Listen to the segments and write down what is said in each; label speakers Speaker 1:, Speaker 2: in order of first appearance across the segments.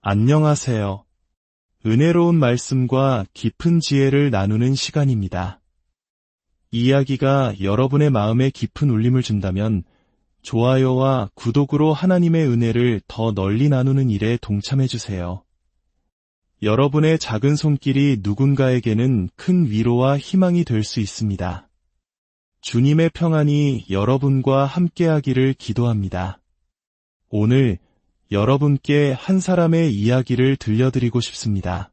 Speaker 1: 안녕하세요. 은혜로운 말씀과 깊은 지혜를 나누는 시간입니다. 이 이야기가 여러분의 마음에 깊은 울림을 준다면 좋아요와 구독으로 하나님의 은혜를 더 널리 나누는 일에 동참해 주세요. 여러분의 작은 손길이 누군가에게는 큰 위로와 희망이 될 수 있습니다. 주님의 평안이 여러분과 함께하기를 기도합니다. 오늘 여러분께 한 사람의 이야기를 들려드리고 싶습니다.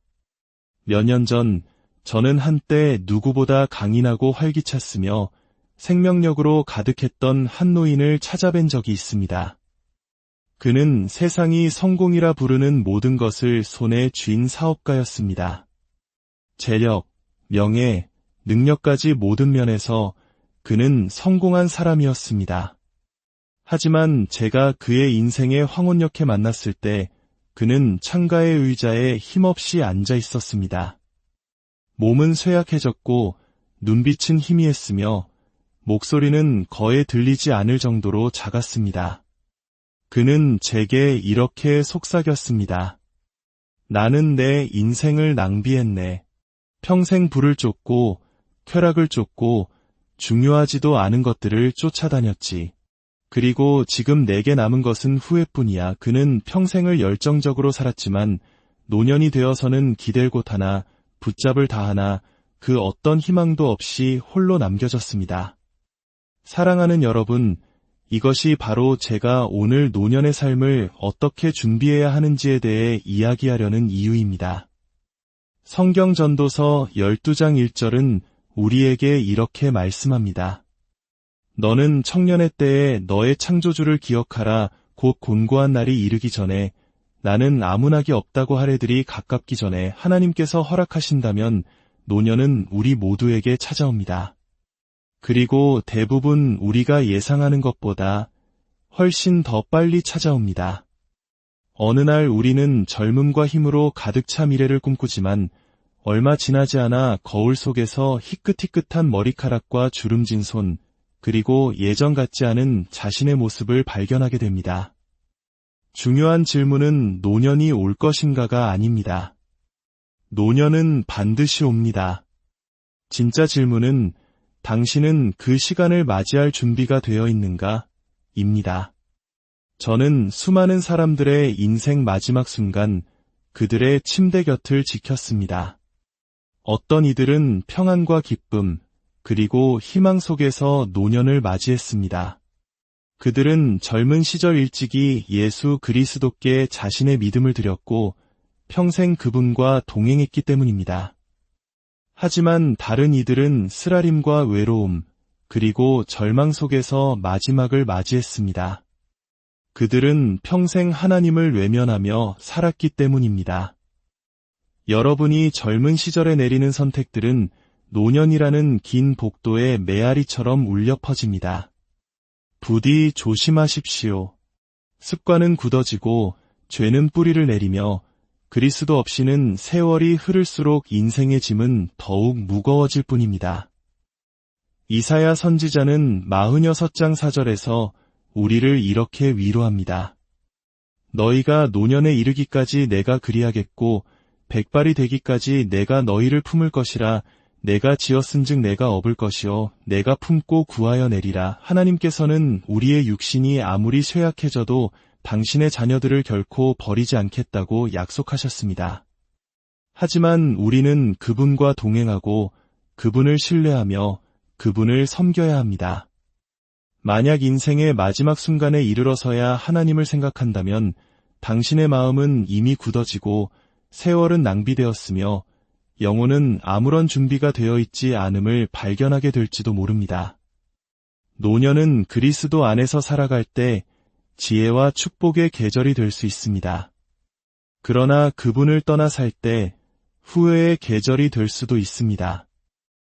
Speaker 1: 몇 년 전 저는 한때 누구보다 강인하고 활기찼으며 생명력으로 가득했던 한 노인을 찾아뵌 적이 있습니다. 그는 세상이 성공이라 부르는 모든 것을 손에 쥔 사업가였습니다. 재력, 명예, 능력까지 모든 면에서 그는 성공한 사람이었습니다. 하지만 제가 그의 인생의 황혼역에 만났을 때 그는 창가의 의자에 힘없이 앉아 있었습니다. 몸은 쇠약해졌고 눈빛은 희미했으며 목소리는 거의 들리지 않을 정도로 작았습니다. 그는 제게 이렇게 속삭였습니다. 나는 내 인생을 낭비했네. 평생 부를 쫓고 쾌락을 쫓고 중요하지도 않은 것들을 쫓아다녔지. 그리고 지금 내게 남은 것은 후회뿐이야. 그는 평생을 열정적으로 살았지만 노년이 되어서는 기댈 곳 하나, 붙잡을 다 하나, 그 어떤 희망도 없이 홀로 남겨졌습니다. 사랑하는 여러분, 이것이 바로 제가 오늘 노년의 삶을 어떻게 준비해야 하는지에 대해 이야기하려는 이유입니다. 성경 전도서 12장 1절은 우리에게 이렇게 말씀합니다. 너는 청년의 때에 너의 창조주를 기억하라. 곧 곤고한 날이 이르기 전에 나는 아무나기 없다고 하래들이 가깝기 전에 하나님께서 허락하신다면 노년은 우리 모두에게 찾아옵니다. 그리고 대부분 우리가 예상하는 것보다 훨씬 더 빨리 찾아옵니다. 어느 날 우리는 젊음과 힘으로 가득 차 미래를 꿈꾸지만 얼마 지나지 않아 거울 속에서 희끗희끗한 머리카락과 주름진 손, 그리고 예전 같지 않은 자신의 모습을 발견하게 됩니다. 중요한 질문은 노년이 올 것인가가 아닙니다. 노년은 반드시 옵니다. 진짜 질문은 당신은 그 시간을 맞이할 준비가 되어 있는가? 입니다. 저는 수많은 사람들의 인생 마지막 순간 그들의 침대 곁을 지켰습니다. 어떤 이들은 평안과 기쁨, 그리고 희망 속에서 노년을 맞이했습니다. 그들은 젊은 시절 일찍이 예수 그리스도께 자신의 믿음을 드렸고 평생 그분과 동행했기 때문입니다. 하지만 다른 이들은 쓰라림과 외로움, 그리고 절망 속에서 마지막을 맞이했습니다. 그들은 평생 하나님을 외면하며 살았기 때문입니다. 여러분이 젊은 시절에 내리는 선택들은 노년이라는 긴 복도의 메아리처럼 울려 퍼집니다. 부디 조심하십시오. 습관은 굳어지고 죄는 뿌리를 내리며 그리스도 없이는 세월이 흐를수록 인생의 짐은 더욱 무거워질 뿐입니다. 이사야 선지자는 46장 4절에서 우리를 이렇게 위로합니다. 너희가 노년에 이르기까지 내가 그리하겠고 백발이 되기까지 내가 너희를 품을 것이라. 내가 지었은즉 내가 업을 것이요 내가 품고 구하여 내리라. 하나님께서는 우리의 육신이 아무리 쇠약해져도 당신의 자녀들을 결코 버리지 않겠다고 약속하셨습니다. 하지만 우리는 그분과 동행하고 그분을 신뢰하며 그분을 섬겨야 합니다. 만약 인생의 마지막 순간에 이르러서야 하나님을 생각한다면 당신의 마음은 이미 굳어지고 세월은 낭비되었으며 영혼은 아무런 준비가 되어 있지 않음을 발견하게 될지도 모릅니다. 노년은 그리스도 안에서 살아갈 때 지혜와 축복의 계절이 될 수 있습니다. 그러나 그분을 떠나 살 때 후회의 계절이 될 수도 있습니다.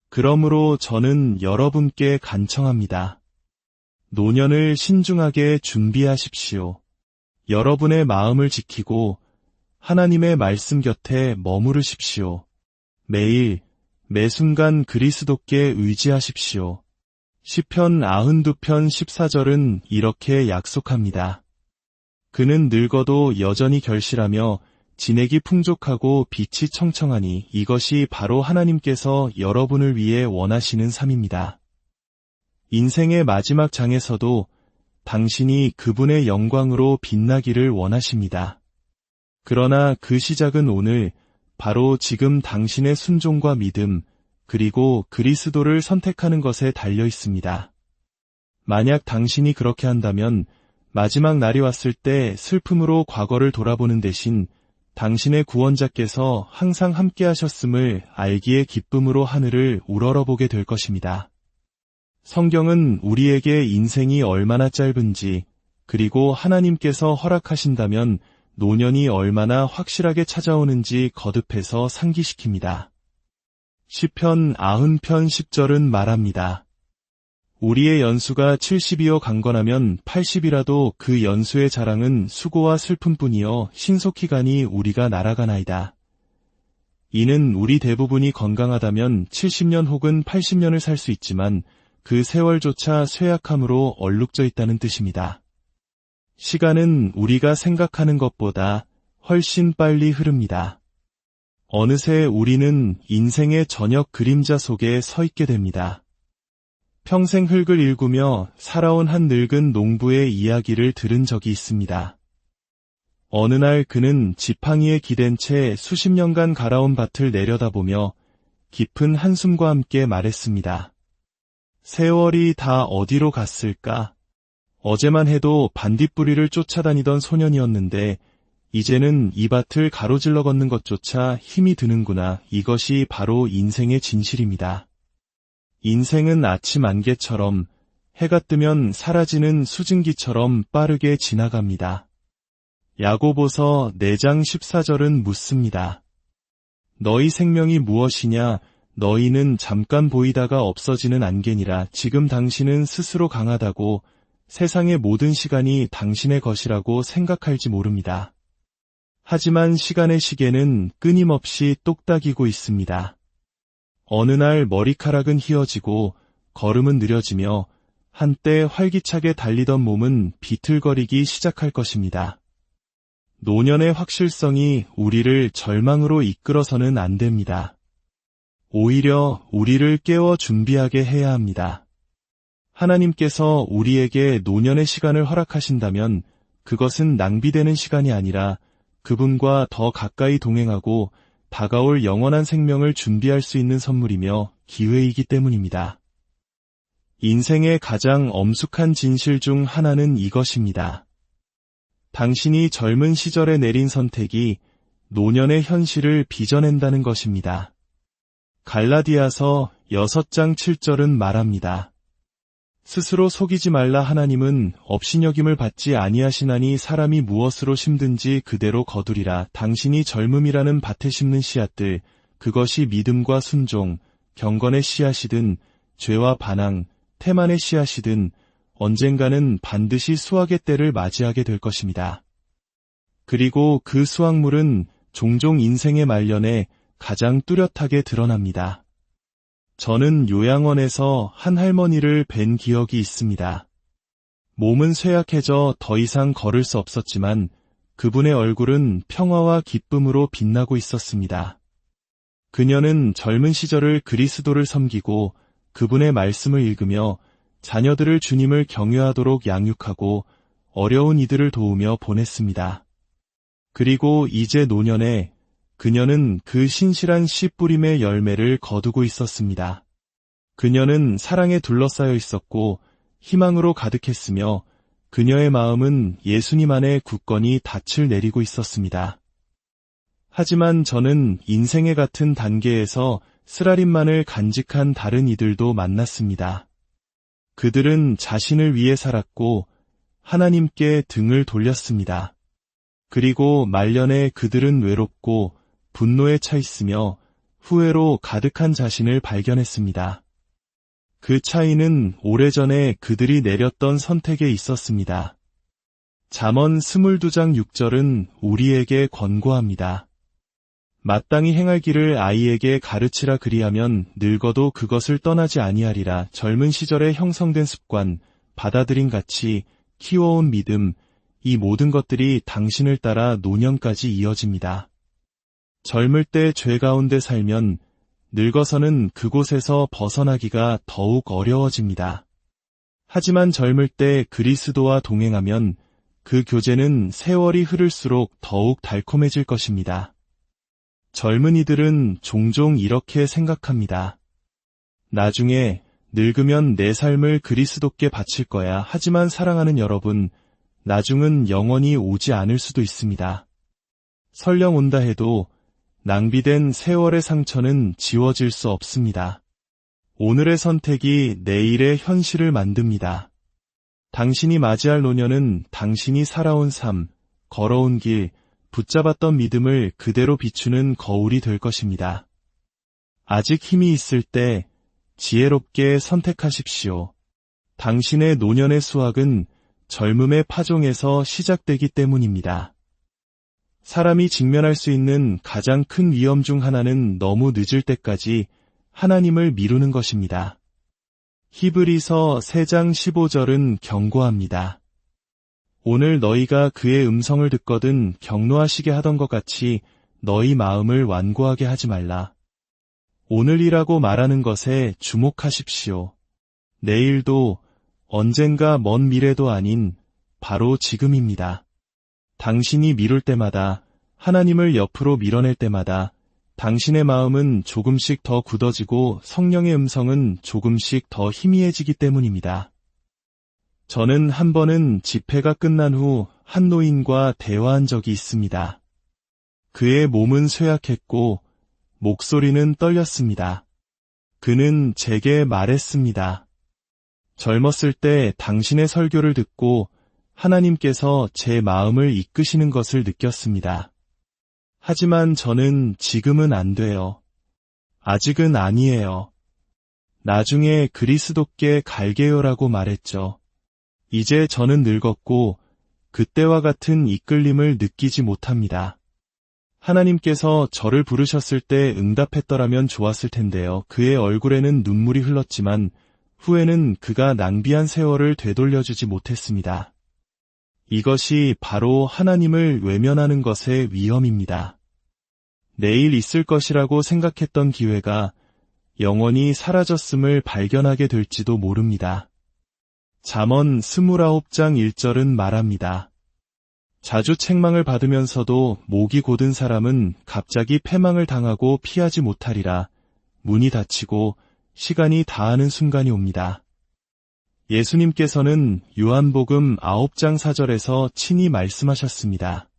Speaker 1: 그러므로 저는 여러분께 간청합니다. 노년을 신중하게 준비하십시오. 여러분의 마음을 지키고 하나님의 말씀 곁에 머무르십시오. 매일, 매 순간 그리스도께 의지하십시오. 시편 92편 14절은 이렇게 약속합니다. 그는 늙어도 여전히 결실하며 진액이 풍족하고 빛이 청청하니 이것이 바로 하나님께서 여러분을 위해 원하시는 삶입니다. 인생의 마지막 장에서도 당신이 그분의 영광으로 빛나기를 원하십니다. 그러나 그 시작은 오늘, 바로 지금 당신의 순종과 믿음, 그리고 그리스도를 선택하는 것에 달려 있습니다. 만약 당신이 그렇게 한다면 마지막 날이 왔을 때 슬픔으로 과거를 돌아보는 대신 당신의 구원자께서 항상 함께 하셨음을 알기에 기쁨으로 하늘을 우러러보게 될 것입니다. 성경은 우리에게 인생이 얼마나 짧은지, 그리고 하나님께서 허락하신다면 노년이 얼마나 확실하게 찾아오는지 거듭해서 상기시킵니다. 시편 90편 10절은 말합니다. 우리의 연수가 70이여 강건하면 80이라도 그 연수의 자랑은 수고와 슬픔뿐이여 신속히 가니 우리가 날아가나이다. 이는 우리 대부분이 건강하다면 70년 혹은 80년을 살 수 있지만 그 세월조차 쇠약함으로 얼룩져 있다는 뜻입니다. 시간은 우리가 생각하는 것보다 훨씬 빨리 흐릅니다. 어느새 우리는 인생의 저녁 그림자 속에 서 있게 됩니다. 평생 흙을 일구며 살아온 한 늙은 농부의 이야기를 들은 적이 있습니다. 어느 날 그는 지팡이에 기댄 채 수십 년간 갈아온 밭을 내려다보며 깊은 한숨과 함께 말했습니다. 세월이 다 어디로 갔을까? 어제만 해도 반딧불이를 쫓아다니던 소년이었는데 이제는 이 밭을 가로질러 걷는 것조차 힘이 드는구나. 이것이 바로 인생의 진실입니다. 인생은 아침 안개처럼 해가 뜨면 사라지는 수증기처럼 빠르게 지나갑니다. 야고보서 4장 14절은 묻습니다. 너희 생명이 무엇이냐? 너희는 잠깐 보이다가 없어지는 안개니라. 지금 당신은 스스로 강하다고 세상의 모든 시간이 당신의 것이라고 생각할지 모릅니다. 하지만 시간의 시계는 끊임없이 똑딱이고 있습니다. 어느 날 머리카락은 휘어지고 걸음은 느려지며 한때 활기차게 달리던 몸은 비틀거리기 시작할 것입니다. 노년의 확실성이 우리를 절망으로 이끌어서는 안 됩니다. 오히려 우리를 깨워 준비하게 해야 합니다. 하나님께서 우리에게 노년의 시간을 허락하신다면 그것은 낭비되는 시간이 아니라 그분과 더 가까이 동행하고 다가올 영원한 생명을 준비할 수 있는 선물이며 기회이기 때문입니다. 인생의 가장 엄숙한 진실 중 하나는 이것입니다. 당신이 젊은 시절에 내린 선택이 노년의 현실을 빚어낸다는 것입니다. 갈라디아서 6장 7절은 말합니다. 스스로 속이지 말라. 하나님은 업신여김을 받지 아니하시나니 사람이 무엇으로 심든지 그대로 거두리라. 당신이 젊음이라는 밭에 심는 씨앗들, 그것이 믿음과 순종, 경건의 씨앗이든 죄와 반항, 태만의 씨앗이든 언젠가는 반드시 수확의 때를 맞이하게 될 것입니다. 그리고 그 수확물은 종종 인생의 말년에 가장 뚜렷하게 드러납니다. 저는 요양원에서 한 할머니를 뵌 기억이 있습니다. 몸은 쇠약해져 더 이상 걸을 수 없었지만 그분의 얼굴은 평화와 기쁨으로 빛나고 있었습니다. 그녀는 젊은 시절을 그리스도를 섬기고 그분의 말씀을 읽으며 자녀들을 주님을 경외하도록 양육하고 어려운 이들을 도우며 보냈습니다. 그리고 이제 노년에 그녀는 그 신실한 씨 뿌림의 열매를 거두고 있었습니다. 그녀는 사랑에 둘러싸여 있었고 희망으로 가득했으며 그녀의 마음은 예수님 안에 굳건히 닻을 내리고 있었습니다. 하지만 저는 인생의 같은 단계에서 쓰라림만을 간직한 다른 이들도 만났습니다. 그들은 자신을 위해 살았고 하나님께 등을 돌렸습니다. 그리고 말년에 그들은 외롭고 분노에 차 있으며 후회로 가득한 자신을 발견했습니다. 그 차이는 오래전에 그들이 내렸던 선택에 있었습니다. 잠언 22장 6절은 우리에게 권고합니다. 마땅히 행할 길을 아이에게 가르치라. 그리하면 늙어도 그것을 떠나지 아니하리라. 젊은 시절에 형성된 습관, 받아들인 가치, 키워온 믿음, 이 모든 것들이 당신을 따라 노년까지 이어집니다. 젊을 때 죄 가운데 살면 늙어서는 그곳에서 벗어나기가 더욱 어려워집니다. 하지만 젊을 때 그리스도와 동행하면 그 교제는 세월이 흐를수록 더욱 달콤해질 것입니다. 젊은이들은 종종 이렇게 생각합니다. 나중에 늙으면 내 삶을 그리스도께 바칠 거야. 하지만 사랑하는 여러분, 나중은 영원히 오지 않을 수도 있습니다. 설령 온다 해도 낭비된 세월의 상처는 지워질 수 없습니다. 오늘의 선택이 내일의 현실을 만듭니다. 당신이 맞이할 노년은 당신이 살아온 삶, 걸어온 길, 붙잡았던 믿음을 그대로 비추는 거울이 될 것입니다. 아직 힘이 있을 때 지혜롭게 선택하십시오. 당신의 노년의 수확은 젊음의 파종에서 시작되기 때문입니다. 사람이 직면할 수 있는 가장 큰 위험 중 하나는 너무 늦을 때까지 하나님을 미루는 것입니다. 히브리서 3장 15절은 경고합니다. 오늘 너희가 그의 음성을 듣거든 경노하시게 하던 것 같이 너희 마음을 완고하게 하지 말라. 오늘이라고 말하는 것에 주목하십시오. 내일도 언젠가 먼 미래도 아닌 바로 지금입니다. 당신이 미룰 때마다, 하나님을 옆으로 밀어낼 때마다 당신의 마음은 조금씩 더 굳어지고 성령의 음성은 조금씩 더 희미해지기 때문입니다. 저는 한 번은 집회가 끝난 후 한 노인과 대화한 적이 있습니다. 그의 몸은 쇠약했고 목소리는 떨렸습니다. 그는 제게 말했습니다. 젊었을 때 당신의 설교를 듣고 하나님께서 제 마음을 이끄시는 것을 느꼈습니다. 하지만 저는 지금은 안 돼요. 아직은 아니에요. 나중에 그리스도께 갈게요라고 말했죠. 이제 저는 늙었고 그때와 같은 이끌림을 느끼지 못합니다. 하나님께서 저를 부르셨을 때 응답했더라면 좋았을 텐데요. 그의 얼굴에는 눈물이 흘렀지만 후에는 그가 낭비한 세월을 되돌려주지 못했습니다. 이것이 바로 하나님을 외면하는 것의 위험입니다. 내일 있을 것이라고 생각했던 기회가 영원히 사라졌음을 발견하게 될지도 모릅니다. 잠언 29장 1절은 말합니다. 자주 책망을 받으면서도 목이 곧은 사람은 갑자기 패망을 당하고 피하지 못하리라. 문이 닫히고 시간이 다하는 순간이 옵니다. 예수님께서는 요한복음 9장 4절에서 친히 말씀하셨습니다.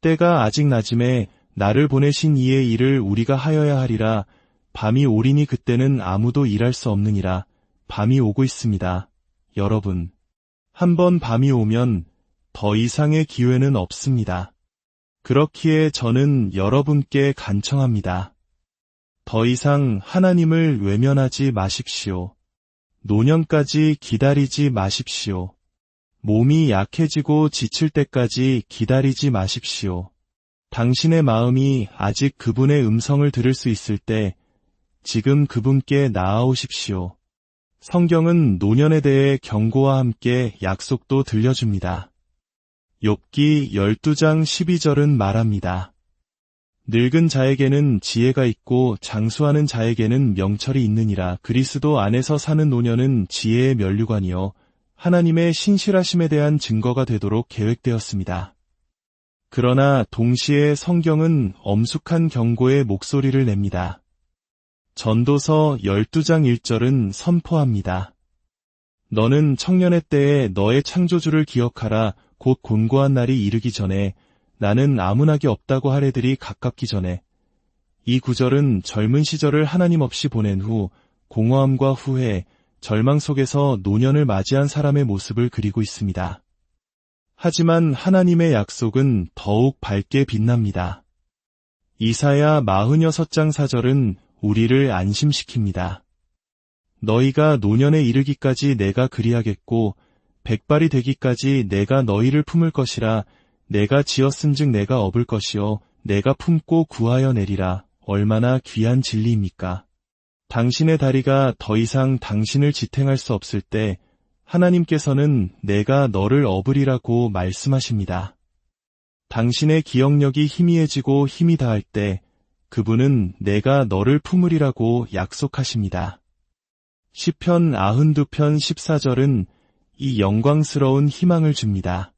Speaker 1: 때가 아직 낮음에 나를 보내신 이의 일을 우리가 하여야 하리라. 밤이 오리니 그때는 아무도 일할 수 없느니라. 밤이 오고 있습니다. 여러분, 한번 밤이 오면 더 이상의 기회는 없습니다. 그렇기에 저는 여러분께 간청합니다. 더 이상 하나님을 외면하지 마십시오. 노년까지 기다리지 마십시오. 몸이 약해지고 지칠 때까지 기다리지 마십시오. 당신의 마음이 아직 그분의 음성을 들을 수 있을 때 지금 그분께 나아오십시오. 성경은 노년에 대해 경고와 함께 약속도 들려줍니다. 욥기 12장 12절은 말합니다. 늙은 자에게는 지혜가 있고 장수하는 자에게는 명철이 있느니라. 그리스도 안에서 사는 노년은 지혜의 면류관이요 하나님의 신실하심에 대한 증거가 되도록 계획되었습니다. 그러나 동시에 성경은 엄숙한 경고의 목소리를 냅니다. 전도서 12장 1절은 선포합니다. 너는 청년의 때에 너의 창조주를 기억하라. 곧 곤고한 날이 이르기 전에 나는 아문하게 없다고 하래들이 가깝기 전에. 이 구절은 젊은 시절을 하나님 없이 보낸 후 공허함과 후회, 절망 속에서 노년을 맞이한 사람의 모습을 그리고 있습니다. 하지만 하나님의 약속은 더욱 밝게 빛납니다. 이사야 46장 4절은 우리를 안심시킵니다. 너희가 노년에 이르기까지 내가 그리하겠고 백발이 되기까지 내가 너희를 품을 것이라. 내가 지었은즉 내가 업을 것이요 내가 품고 구하여 내리라. 얼마나 귀한 진리입니까? 당신의 다리가 더 이상 당신을 지탱할 수 없을 때 하나님께서는 내가 너를 업으리라고 말씀하십니다. 당신의 기억력이 희미해지고 힘이 다할 때 그분은 내가 너를 품으리라고 약속하십니다. 시편 92편 14절은 이 영광스러운 희망을 줍니다.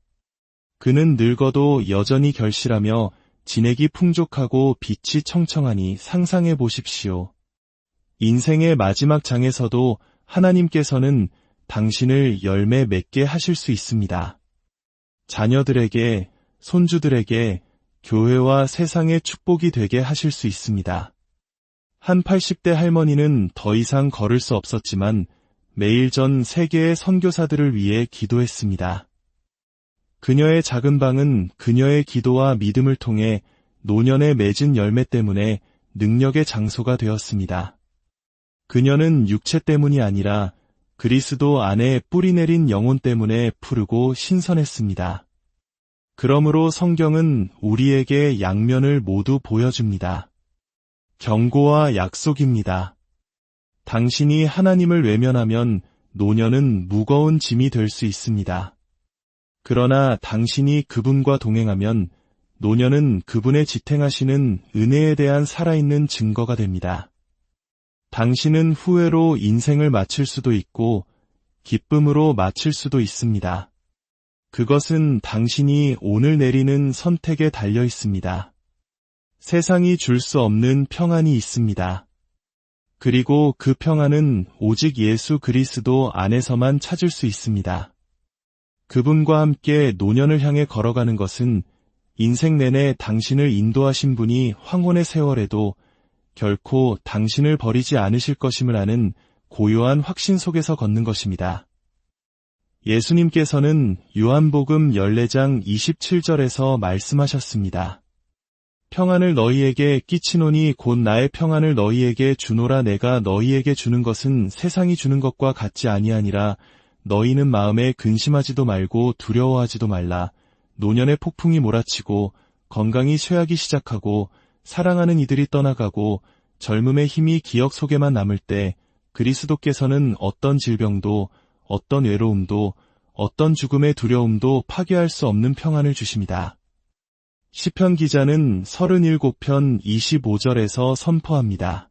Speaker 1: 그는 늙어도 여전히 결실하며 진액이 풍족하고 빛이 청청하니 상상해 보십시오. 인생의 마지막 장에서도 하나님께서는 당신을 열매 맺게 하실 수 있습니다. 자녀들에게, 손주들에게, 교회와 세상의 축복이 되게 하실 수 있습니다. 한 80대 할머니는 더 이상 걸을 수 없었지만 매일 전 세계의 선교사들을 위해 기도했습니다. 그녀의 작은 방은 그녀의 기도와 믿음을 통해 노년에 맺은 열매 때문에 능력의 장소가 되었습니다. 그녀는 육체 때문이 아니라 그리스도 안에 뿌리내린 영혼 때문에 푸르고 신선했습니다. 그러므로 성경은 우리에게 양면을 모두 보여줍니다. 경고와 약속입니다. 당신이 하나님을 외면하면 노년은 무거운 짐이 될 수 있습니다. 그러나 당신이 그분과 동행하면 노년은 그분의 지탱하시는 은혜에 대한 살아있는 증거가 됩니다. 당신은 후회로 인생을 마칠 수도 있고 기쁨으로 마칠 수도 있습니다. 그것은 당신이 오늘 내리는 선택에 달려 있습니다. 세상이 줄 수 없는 평안이 있습니다. 그리고 그 평안은 오직 예수 그리스도 안에서만 찾을 수 있습니다. 그분과 함께 노년을 향해 걸어가는 것은 인생 내내 당신을 인도하신 분이 황혼의 세월에도 결코 당신을 버리지 않으실 것임을 아는 고요한 확신 속에서 걷는 것입니다. 예수님께서는 요한복음 14장 27절에서 말씀하셨습니다. 평안을 너희에게 끼치노니 곧 나의 평안을 너희에게 주노라. 내가 너희에게 주는 것은 세상이 주는 것과 같지 아니하니라. 너희는 마음에 근심하지도 말고 두려워하지도 말라. 노년의 폭풍이 몰아치고 건강이 쇠하기 시작하고 사랑하는 이들이 떠나가고 젊음의 힘이 기억 속에만 남을 때 그리스도께서는 어떤 질병도 어떤 외로움도 어떤 죽음의 두려움도 파괴할 수 없는 평안을 주십니다. 시편 기자는 37편 25절에서 선포합니다.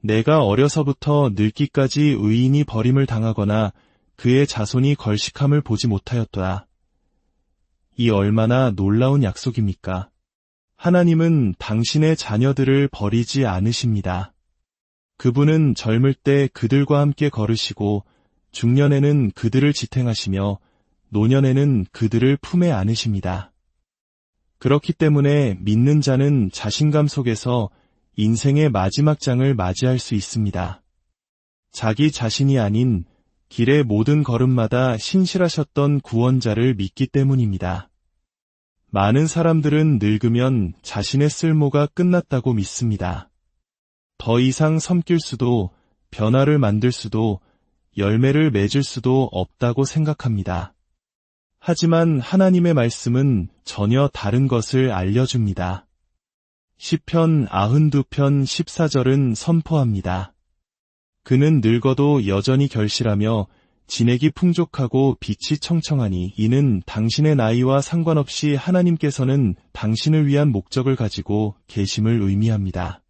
Speaker 1: 내가 어려서부터 늙기까지 의인이 버림을 당하거나 그의 자손이 걸식함을 보지 못하였도다. 이 얼마나 놀라운 약속입니까? 하나님은 당신의 자녀들을 버리지 않으십니다. 그분은 젊을 때 그들과 함께 걸으시고 중년에는 그들을 지탱하시며 노년에는 그들을 품에 안으십니다. 그렇기 때문에 믿는 자는 자신감 속에서 인생의 마지막 장을 맞이할 수 있습니다. 자기 자신이 아닌 길의 모든 걸음마다 신실하셨던 구원자를 믿기 때문입니다. 많은 사람들은 늙으면 자신의 쓸모가 끝났다고 믿습니다. 더 이상 섬길 수도, 변화를 만들 수도, 열매를 맺을 수도 없다고 생각합니다. 하지만 하나님의 말씀은 전혀 다른 것을 알려줍니다. 시편 92편 14절은 선포합니다. 그는 늙어도 여전히 결실하며 진액이 풍족하고 빛이 청청하니 이는 당신의 나이와 상관없이 하나님께서는 당신을 위한 목적을 가지고 계심을 의미합니다.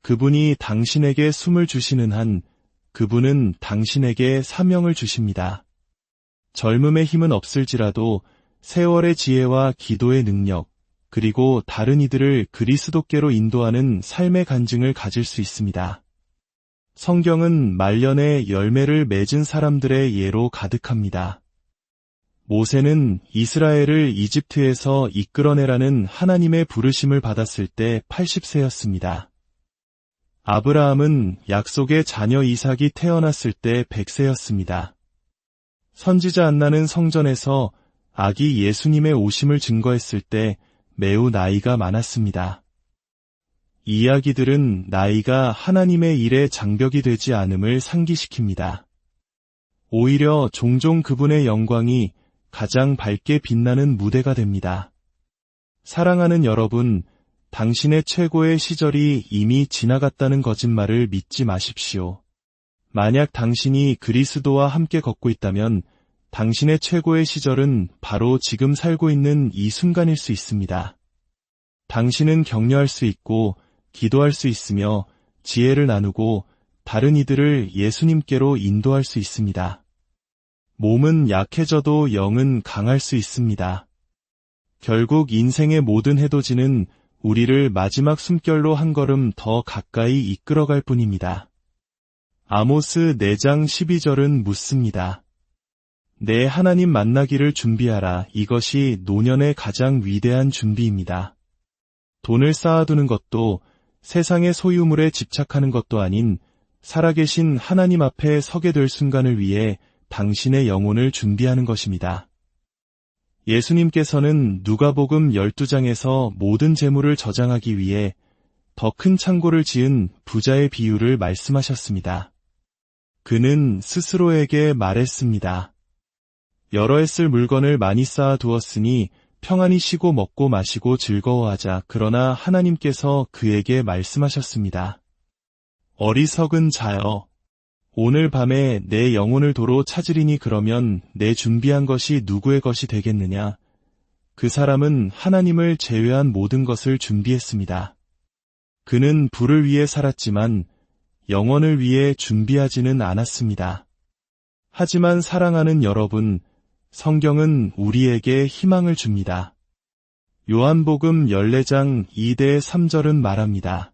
Speaker 1: 그분이 당신에게 숨을 주시는 한 그분은 당신에게 사명을 주십니다. 젊음의 힘은 없을지라도 세월의 지혜와 기도의 능력, 그리고 다른 이들을 그리스도께로 인도하는 삶의 간증을 가질 수 있습니다. 성경은 말년에 열매를 맺은 사람들의 예로 가득합니다. 모세는 이스라엘을 이집트에서 이끌어내라는 하나님의 부르심을 받았을 때 80세였습니다. 아브라함은 약속의 자녀 이삭이 태어났을 때 100세였습니다. 선지자 안나는 성전에서 아기 예수님의 오심을 증거했을 때 매우 나이가 많았습니다. 이 이야기들은 나이가 하나님의 일에 장벽이 되지 않음을 상기시킵니다. 오히려 종종 그분의 영광이 가장 밝게 빛나는 무대가 됩니다. 사랑하는 여러분, 당신의 최고의 시절이 이미 지나갔다는 거짓말을 믿지 마십시오. 만약 당신이 그리스도와 함께 걷고 있다면 당신의 최고의 시절은 바로 지금 살고 있는 이 순간일 수 있습니다. 당신은 격려할 수 있고 기도할 수 있으며 지혜를 나누고 다른 이들을 예수님께로 인도할 수 있습니다. 몸은 약해져도 영은 강할 수 있습니다. 결국 인생의 모든 해돋이는 우리를 마지막 숨결로 한 걸음 더 가까이 이끌어갈 뿐입니다. 아모스 4장 12절은 묻습니다. 내 하나님 만나기를 준비하라. 이것이 노년의 가장 위대한 준비입니다. 돈을 쌓아두는 것도 세상의 소유물에 집착하는 것도 아닌 살아계신 하나님 앞에 서게 될 순간을 위해 당신의 영혼을 준비하는 것입니다. 예수님께서는 누가복음 12장에서 모든 재물을 저장하기 위해 더 큰 창고를 지은 부자의 비유를 말씀하셨습니다. 그는 스스로에게 말했습니다. 여러 해 쓸 물건을 많이 쌓아두었으니 평안히 쉬고 먹고 마시고 즐거워하자. 그러나 하나님께서 그에게 말씀하셨습니다. 어리석은 자여, 오늘 밤에 내 영혼을 도로 찾으리니 그러면 내 준비한 것이 누구의 것이 되겠느냐? 그 사람은 하나님을 제외한 모든 것을 준비했습니다. 그는 부를 위해 살았지만 영혼을 위해 준비하지는 않았습니다. 하지만 사랑하는 여러분, 성경은 우리에게 희망을 줍니다. 요한복음 14장 2대 3절은 말합니다.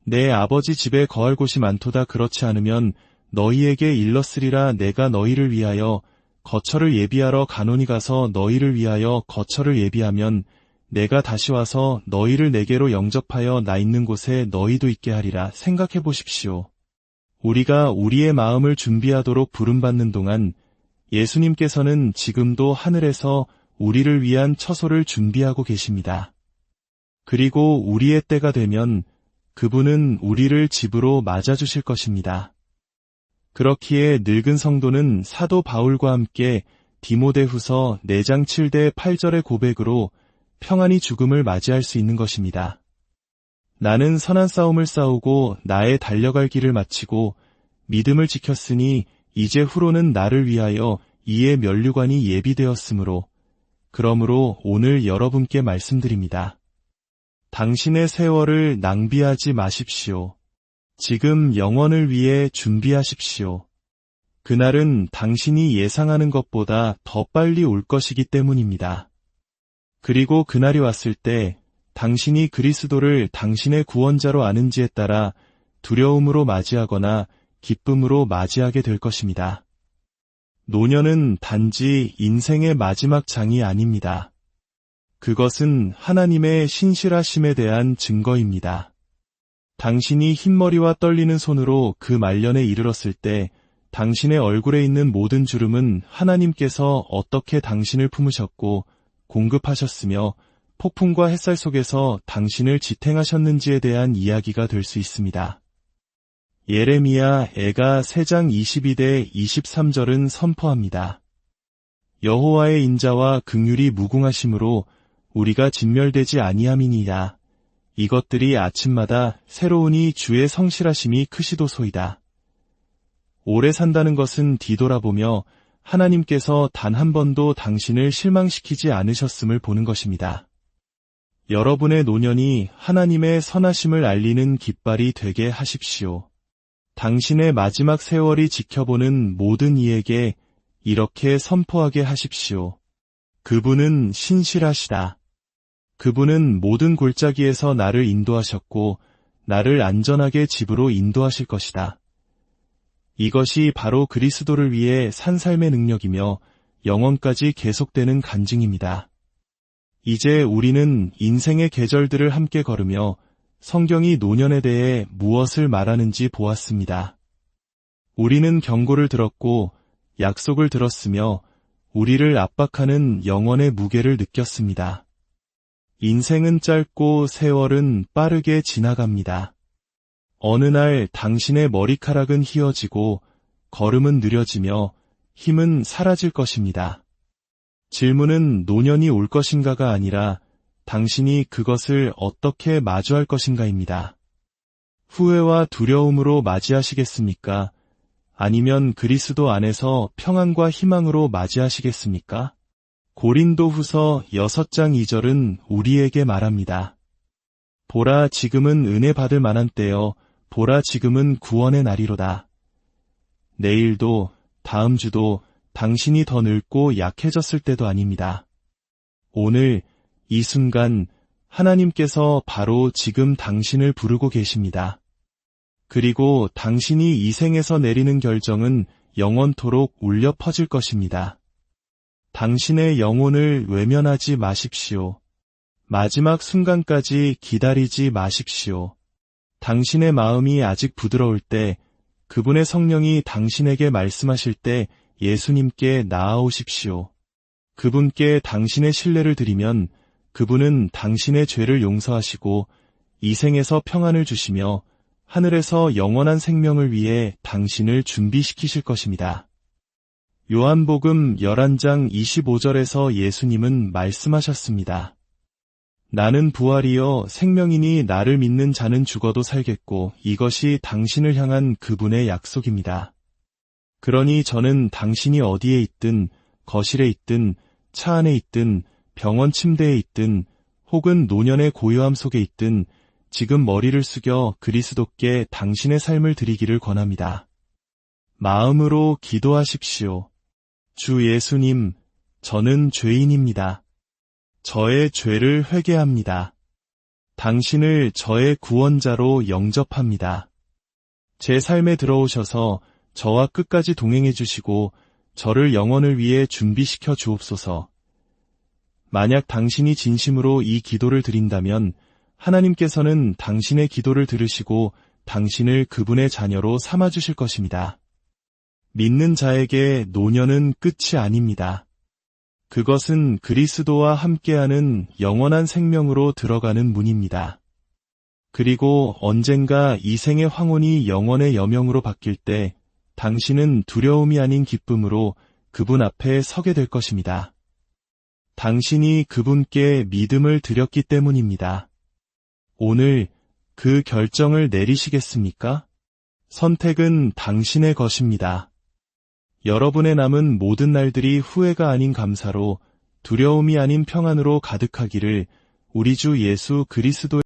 Speaker 1: 내 아버지 집에 거할 곳이 많도다. 그렇지 않으면 너희에게 일렀으리라. 내가 너희를 위하여 거처를 예비하러 가노니 가서 너희를 위하여 거처를 예비하면 내가 다시 와서 너희를 내게로 영접하여 나 있는 곳에 너희도 있게 하리라. 생각해 보십시오. 우리가 우리의 마음을 준비하도록 부름받는 동안 예수님께서는 지금도 하늘에서 우리를 위한 처소를 준비하고 계십니다. 그리고 우리의 때가 되면 그분은 우리를 집으로 맞아주실 것입니다. 그렇기에 늙은 성도는 사도 바울과 함께 디모데후서 4장 7대 8절의 고백으로 평안히 죽음을 맞이할 수 있는 것입니다. 나는 선한 싸움을 싸우고 나의 달려갈 길을 마치고 믿음을 지켰으니 이제 후로는 나를 위하여 이의 면류관이 예비되었으므로 그러므로 오늘 여러분께 말씀드립니다. 당신의 세월을 낭비하지 마십시오. 지금 영원을 위해 준비하십시오. 그날은 당신이 예상하는 것보다 더 빨리 올 것이기 때문입니다. 그리고 그날이 왔을 때 당신이 그리스도를 당신의 구원자로 아는지에 따라 두려움으로 맞이하거나 기쁨으로 맞이하게 될 것입니다. 노년은 단지 인생의 마지막 장이 아닙니다. 그것은 하나님의 신실하심에 대한 증거입니다. 당신이 흰머리와 떨리는 손으로 그 말년에 이르렀을 때 당신의 얼굴에 있는 모든 주름은 하나님께서 어떻게 당신을 품으셨고 공급하셨으며 폭풍과 햇살 속에서 당신을 지탱하셨는지에 대한 이야기가 될 수 있습니다. 예레미야 애가 3장 22대 23절은 선포합니다. 여호와의 인자와 긍휼이 무궁하심으로 우리가 진멸되지 아니함이니이다. 이것들이 아침마다 새로우니 주의 성실하심이 크시도소이다. 오래 산다는 것은 뒤돌아보며 하나님께서 단 한 번도 당신을 실망시키지 않으셨음을 보는 것입니다. 여러분의 노년이 하나님의 선하심을 알리는 깃발이 되게 하십시오. 당신의 마지막 세월이 지켜보는 모든 이에게 이렇게 선포하게 하십시오. 그분은 신실하시다. 그분은 모든 골짜기에서 나를 인도하셨고 나를 안전하게 집으로 인도하실 것이다. 이것이 바로 그리스도를 위해 산 삶의 능력이며 영원까지 계속되는 간증입니다. 이제 우리는 인생의 계절들을 함께 걸으며 성경이 노년에 대해 무엇을 말하는지 보았습니다. 우리는 경고를 들었고 약속을 들었으며 우리를 압박하는 영원의 무게를 느꼈습니다. 인생은 짧고 세월은 빠르게 지나갑니다. 어느 날 당신의 머리카락은 휘어지고 걸음은 느려지며 힘은 사라질 것입니다. 질문은 노년이 올 것인가가 아니라 당신이 그것을 어떻게 마주할 것인가입니다. 후회와 두려움으로 맞이하시겠습니까? 아니면 그리스도 안에서 평안과 희망으로 맞이하시겠습니까? 고린도후서 6장 2절은 우리에게 말합니다. 보라, 지금은 은혜 받을 만한 때여, 보라, 지금은 구원의 날이로다. 내일도, 다음 주도 당신이 더 늙고 약해졌을 때도 아닙니다. 오늘, 이 순간, 하나님께서 바로 지금 당신을 부르고 계십니다. 그리고 당신이 이 생에서 내리는 결정은 영원토록 울려 퍼질 것입니다. 당신의 영혼을 외면하지 마십시오. 마지막 순간까지 기다리지 마십시오. 당신의 마음이 아직 부드러울 때, 그분의 성령이 당신에게 말씀하실 때 예수님께 나아오십시오. 그분께 당신의 신뢰를 드리면 그분은 당신의 죄를 용서하시고 이 생에서 평안을 주시며 하늘에서 영원한 생명을 위해 당신을 준비시키실 것입니다. 요한복음 11장 25절에서 예수님은 말씀하셨습니다. 나는 부활이요 생명이니 나를 믿는 자는 죽어도 살겠고 이것이 당신을 향한 그분의 약속입니다. 그러니 저는 당신이 어디에 있든 거실에 있든 차 안에 있든 병원 침대에 있든 혹은 노년의 고요함 속에 있든 지금 머리를 숙여 그리스도께 당신의 삶을 드리기를 권합니다. 마음으로 기도하십시오. 주 예수님, 저는 죄인입니다. 저의 죄를 회개합니다. 당신을 저의 구원자로 영접합니다. 제 삶에 들어오셔서 저와 끝까지 동행해 주시고 저를 영원을 위해 준비시켜 주옵소서. 만약 당신이 진심으로 이 기도를 드린다면 하나님께서는 당신의 기도를 들으시고 당신을 그분의 자녀로 삼아주실 것입니다. 믿는 자에게 노년은 끝이 아닙니다. 그것은 그리스도와 함께하는 영원한 생명으로 들어가는 문입니다. 그리고 언젠가 이 생의 황혼이 영원의 여명으로 바뀔 때 당신은 두려움이 아닌 기쁨으로 그분 앞에 서게 될 것입니다. 당신이 그분께 믿음을 드렸기 때문입니다. 오늘 그 결정을 내리시겠습니까? 선택은 당신의 것입니다. 여러분의 남은 모든 날들이 후회가 아닌 감사로 두려움이 아닌 평안으로 가득하기를 우리 주 예수 그리스도의